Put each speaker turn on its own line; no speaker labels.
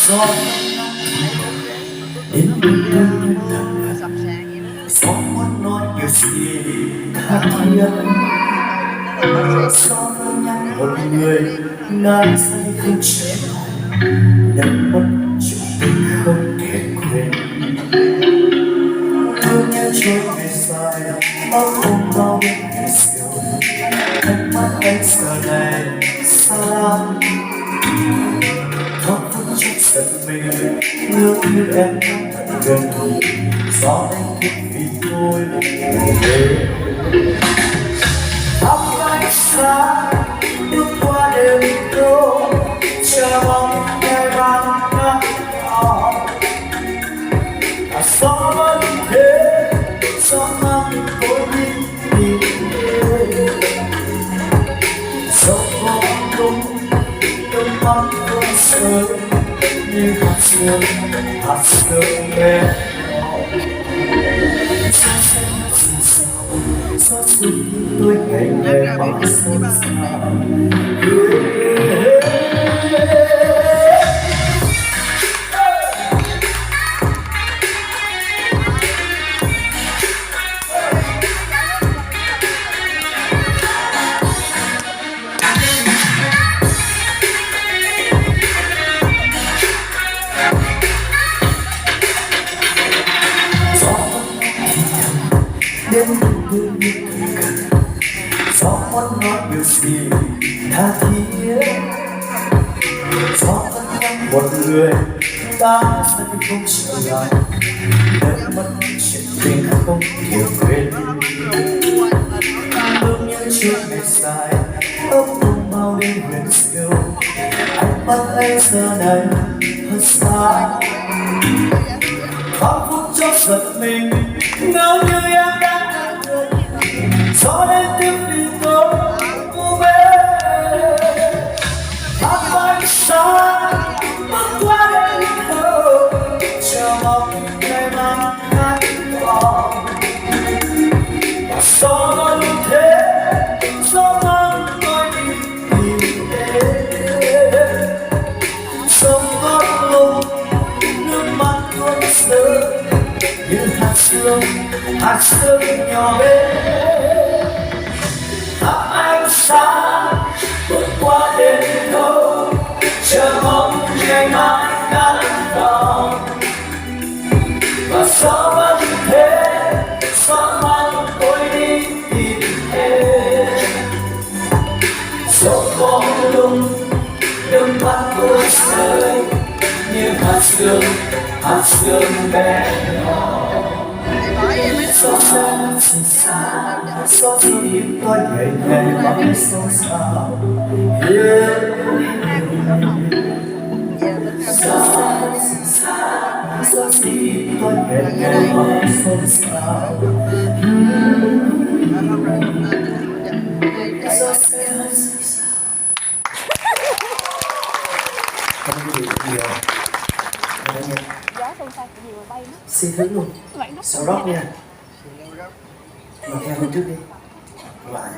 Gió đến bên tôi thật gió muốn nói điều gì khác nhân gió nhắn một người ngàn say không trở lại đánh mất chuyện tình không thể quên thương nhớ trôi về dài ấm ôm bao đêm ngày siêu ánh mắt anh giờ này xa lắm không phút chốc giận mình nước như em thật gần gió đánh thức vì tôi về tóc anh xa bước qua đêm đô chờ mong ngày ban nắng đỏ gió vẫn thế gió mang tôi đi tìm dẫu có đúng đôi mắt tôi sớm như hạt sương bé gió xuân tôi ngày ngày mãi xôn xao đến tôi như cần gió muốn nói điều gì tha thiết gió vẫn nhắc một người ta sẽ không trở lại đánh mất chuyện tình không thể quên bước như chuyến ngày dài ấp ôm bao đêm huyền diệu ánh mắt ấy giờ này hơi xa khoảng phút chốc giật mình ngỡ như em đang thật người gió đến tiếng vì tôi cô bé hát vai xa bước qua đêm thơ chờ mong ngày mai ngát vòng và gió nói như thế gió mang tôi đi tìm đến sông có lúc nước mắt tuôn rơi như hạt sương nhỏ bé thắp ánh sáng bước qua đêm thâu chờ mong ngày mai nắng đỏ và gió vẫn thế gió mang tôi đi tìm em dẫu có lúc nước mắt tôi rơi như hạt sương bé nhỏ gió xa xinh xa gió tìm tôi ngày ngày mãi xôn xao gió xa xinh xa gió tìm tôi ngày ngày mãi xôn xao gió xa xinh xa. Cảm ơn quý vị nhiều. Xin thử luôn. Sau rock nha. Mà theo hôm trước đi. Các bạn.